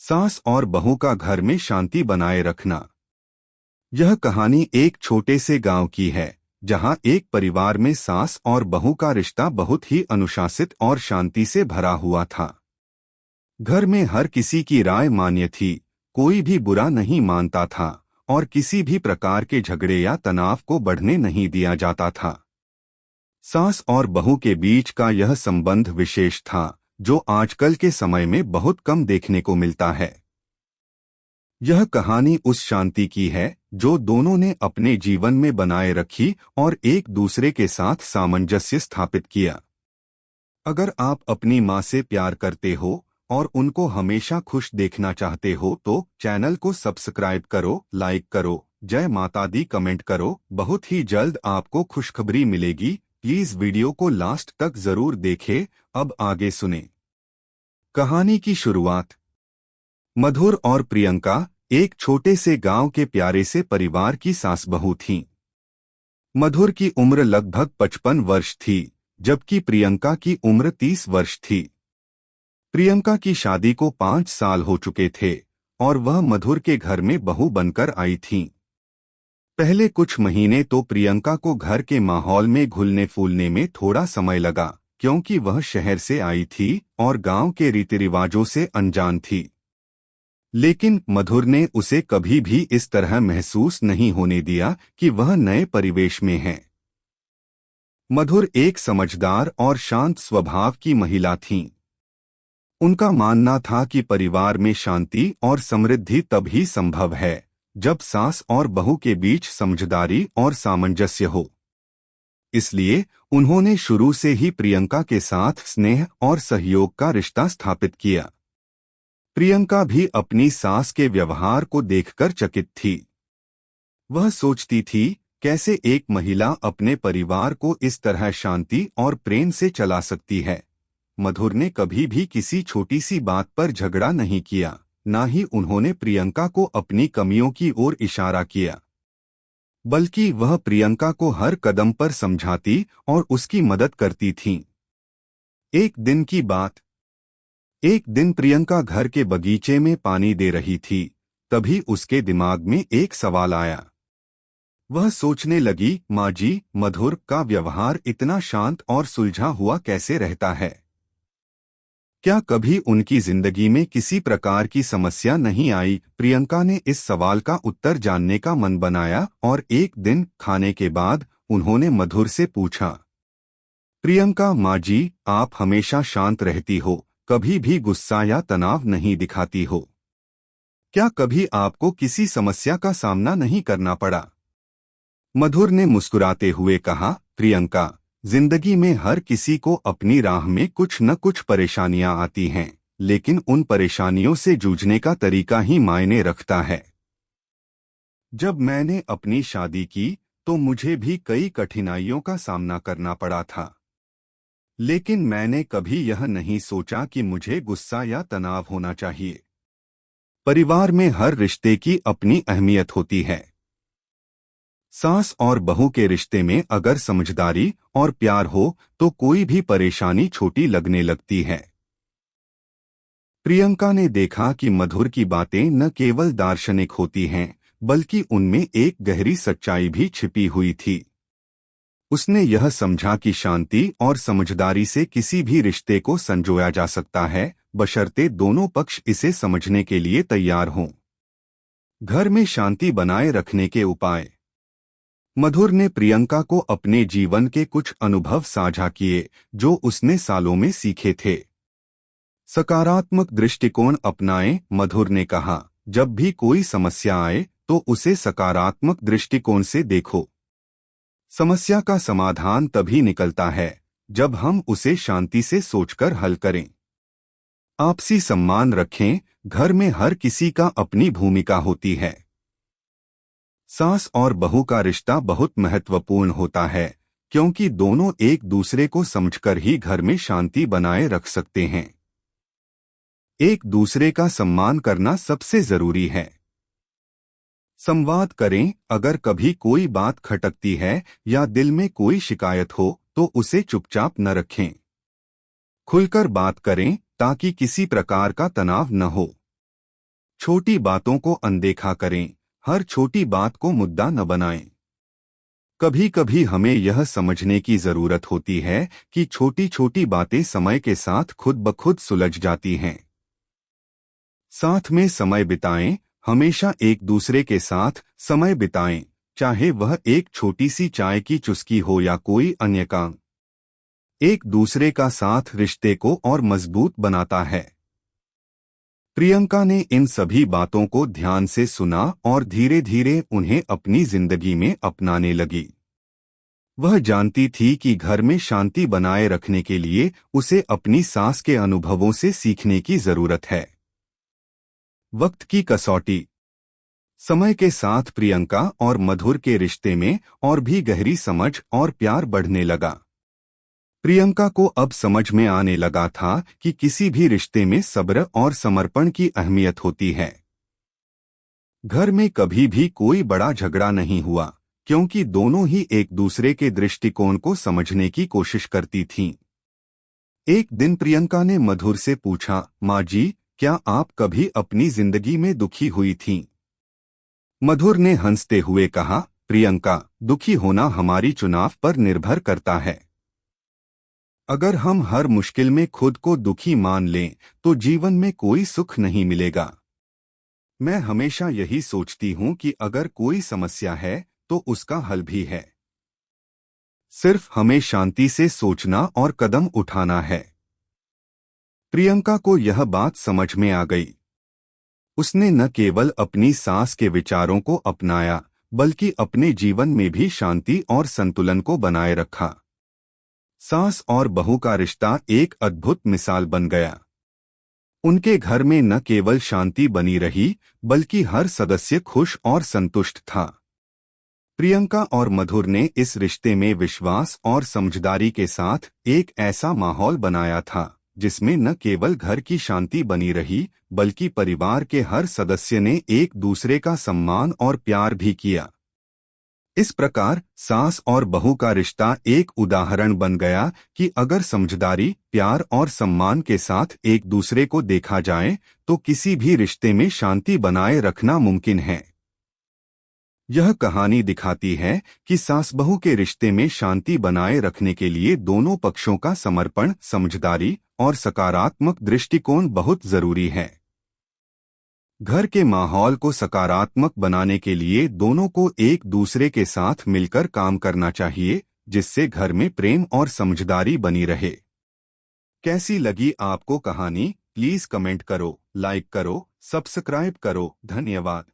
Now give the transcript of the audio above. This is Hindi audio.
सास और बहू का घर में शांति बनाए रखना। यह कहानी एक छोटे से गांव की है, जहां एक परिवार में सास और बहू का रिश्ता बहुत ही अनुशासित और शांति से भरा हुआ था। घर में हर किसी की राय मान्य थी, कोई भी बुरा नहीं मानता था और किसी भी प्रकार के झगड़े या तनाव को बढ़ने नहीं दिया जाता था। सास और बहू के बीच का यह संबंध विशेष था, जो आजकल के समय में बहुत कम देखने को मिलता है। यह कहानी उस शांति की है जो दोनों ने अपने जीवन में बनाए रखी और एक दूसरे के साथ सामंजस्य स्थापित किया। अगर आप अपनी माँ से प्यार करते हो और उनको हमेशा खुश देखना चाहते हो तो चैनल को सब्सक्राइब करो, लाइक करो, जय माता दी कमेंट करो। बहुत ही जल्द आपको खुशखबरी मिलेगी। प्लीज वीडियो को लास्ट तक जरूर देखें। अब आगे सुने कहानी की शुरुआत। मधुर और प्रियंका एक छोटे से गांव के प्यारे से परिवार की सास बहू थीं। मधुर की उम्र लगभग 55 वर्ष थी, जबकि प्रियंका की उम्र 30 वर्ष थी। प्रियंका की शादी को 5 साल हो चुके थे और वह मधुर के घर में बहू बनकर आई थीं। पहले कुछ महीने तो प्रियंका को घर के माहौल में घुलने फूलने में थोड़ा समय लगा, क्योंकि वह शहर से आई थी और गांव के रीति रिवाजों से अनजान थी। लेकिन मधुर ने उसे कभी भी इस तरह महसूस नहीं होने दिया कि वह नए परिवेश में है। मधुर एक समझदार और शांत स्वभाव की महिला थीं। उनका मानना था कि परिवार में शांति और समृद्धि तभी संभव है जब सास और बहू के बीच समझदारी और सामंजस्य हो। इसलिए उन्होंने शुरू से ही प्रियंका के साथ स्नेह और सहयोग का रिश्ता स्थापित किया। प्रियंका भी अपनी सास के व्यवहार को देखकर चकित थी। वह सोचती थी, कैसे एक महिला अपने परिवार को इस तरह शांति और प्रेम से चला सकती है। मधुर ने कभी भी किसी छोटी सी बात पर झगड़ा नहीं किया, ना ही उन्होंने प्रियंका को अपनी कमियों की ओर इशारा किया, बल्कि वह प्रियंका को हर कदम पर समझाती और उसकी मदद करती थीं। एक दिन की बात। एक दिन प्रियंका घर के बगीचे में पानी दे रही थी, तभी उसके दिमाग में एक सवाल आया। वह सोचने लगी, माँ जी, मधुर का व्यवहार इतना शांत और सुलझा हुआ कैसे रहता है? क्या कभी उनकी जिंदगी में किसी प्रकार की समस्या नहीं आई? प्रियंका ने इस सवाल का उत्तर जानने का मन बनाया और एक दिन खाने के बाद उन्होंने मधुर से पूछा, प्रियंका, माँ जी, आप हमेशा शांत रहती हो, कभी भी गुस्सा या तनाव नहीं दिखाती हो। क्या कभी आपको किसी समस्या का सामना नहीं करना पड़ा? मधुर ने मुस्कुराते हुए कहा, प्रियंका, जिंदगी में हर किसी को अपनी राह में कुछ न कुछ परेशानियां आती हैं, लेकिन उन परेशानियों से जूझने का तरीका ही मायने रखता है। जब मैंने अपनी शादी की तो मुझे भी कई कठिनाइयों का सामना करना पड़ा था, लेकिन मैंने कभी यह नहीं सोचा कि मुझे गुस्सा या तनाव होना चाहिए। परिवार में हर रिश्ते की अपनी अहमियत होती है। सास और बहू के रिश्ते में अगर समझदारी और प्यार हो तो कोई भी परेशानी छोटी लगने लगती है। प्रियंका ने देखा कि मधुर की बातें न केवल दार्शनिक होती हैं, बल्कि उनमें एक गहरी सच्चाई भी छिपी हुई थी। उसने यह समझा कि शांति और समझदारी से किसी भी रिश्ते को संजोया जा सकता है, बशर्ते दोनों पक्ष इसे समझने के लिए तैयार हों। घर में शांति बनाए रखने के उपाय। मधुर ने प्रियंका को अपने जीवन के कुछ अनुभव साझा किए जो उसने सालों में सीखे थे। सकारात्मक दृष्टिकोण अपनाएं। मधुर ने कहा, जब भी कोई समस्या आए तो उसे सकारात्मक दृष्टिकोण से देखो। समस्या का समाधान तभी निकलता है जब हम उसे शांति से सोचकर हल करें। आपसी सम्मान रखें। घर में हर किसी का अपनी भूमिका होती है। सास और बहू का रिश्ता बहुत महत्वपूर्ण होता है, क्योंकि दोनों एक दूसरे को समझकर ही घर में शांति बनाए रख सकते हैं। एक दूसरे का सम्मान करना सबसे जरूरी है। संवाद करें। अगर कभी कोई बात खटकती है या दिल में कोई शिकायत हो तो उसे चुपचाप न रखें। खुलकर बात करें ताकि किसी प्रकार का तनाव न हो। छोटी बातों को अनदेखा करें, हर छोटी बात को मुद्दा न बनाएं। कभी कभी हमें यह समझने की जरूरत होती है कि छोटी छोटी बातें समय के साथ खुद ब खुद सुलझ जाती हैं। साथ में समय बिताएं, हमेशा एक दूसरे के साथ समय बिताएं, चाहे वह एक छोटी सी चाय की चुस्की हो या कोई अन्य काम। एक दूसरे का साथ रिश्ते को और मजबूत बनाता है। प्रियंका ने इन सभी बातों को ध्यान से सुना और धीरे धीरे उन्हें अपनी जिंदगी में अपनाने लगी। वह जानती थी कि घर में शांति बनाए रखने के लिए उसे अपनी सास के अनुभवों से सीखने की जरूरत है। वक्त की कसौटी। समय के साथ प्रियंका और मधुर के रिश्ते में और भी गहरी समझ और प्यार बढ़ने लगा। प्रियंका को अब समझ में आने लगा था कि किसी भी रिश्ते में सब्र और समर्पण की अहमियत होती है। घर में कभी भी कोई बड़ा झगड़ा नहीं हुआ, क्योंकि दोनों ही एक दूसरे के दृष्टिकोण को समझने की कोशिश करती थीं। एक दिन प्रियंका ने मधुर से पूछा, माँ जी, क्या आप कभी अपनी जिंदगी में दुखी हुई थीं? मधुर ने हंसते हुए कहा, प्रियंका, दुखी होना हमारी चुनाव पर निर्भर करता है। अगर हम हर मुश्किल में खुद को दुखी मान लें तो जीवन में कोई सुख नहीं मिलेगा। मैं हमेशा यही सोचती हूँ कि अगर कोई समस्या है तो उसका हल भी है। सिर्फ हमें शांति से सोचना और कदम उठाना है। प्रियंका को यह बात समझ में आ गई। उसने न केवल अपनी सास के विचारों को अपनाया, बल्कि अपने जीवन में भी शांति और संतुलन को बनाए रखा। सास और बहू का रिश्ता एक अद्भुत मिसाल बन गया। उनके घर में न केवल शांति बनी रही, बल्कि हर सदस्य खुश और संतुष्ट था। प्रियंका और मधुर ने इस रिश्ते में विश्वास और समझदारी के साथ एक ऐसा माहौल बनाया था जिसमें न केवल घर की शांति बनी रही, बल्कि परिवार के हर सदस्य ने एक दूसरे का सम्मान और प्यार भी किया। इस प्रकार सास और बहू का रिश्ता एक उदाहरण बन गया कि अगर समझदारी, प्यार और सम्मान के साथ एक दूसरे को देखा जाए तो किसी भी रिश्ते में शांति बनाए रखना मुमकिन है। यह कहानी दिखाती है कि सास बहू के रिश्ते में शांति बनाए रखने के लिए दोनों पक्षों का समर्पण, समझदारी और सकारात्मक दृष्टिकोण बहुत जरूरी है। घर के माहौल को सकारात्मक बनाने के लिए दोनों को एक दूसरे के साथ मिलकर काम करना चाहिए, जिससे घर में प्रेम और समझदारी बनी रहे। कैसी लगी आपको कहानी? प्लीज कमेंट करो, लाइक करो, सब्सक्राइब करो। धन्यवाद।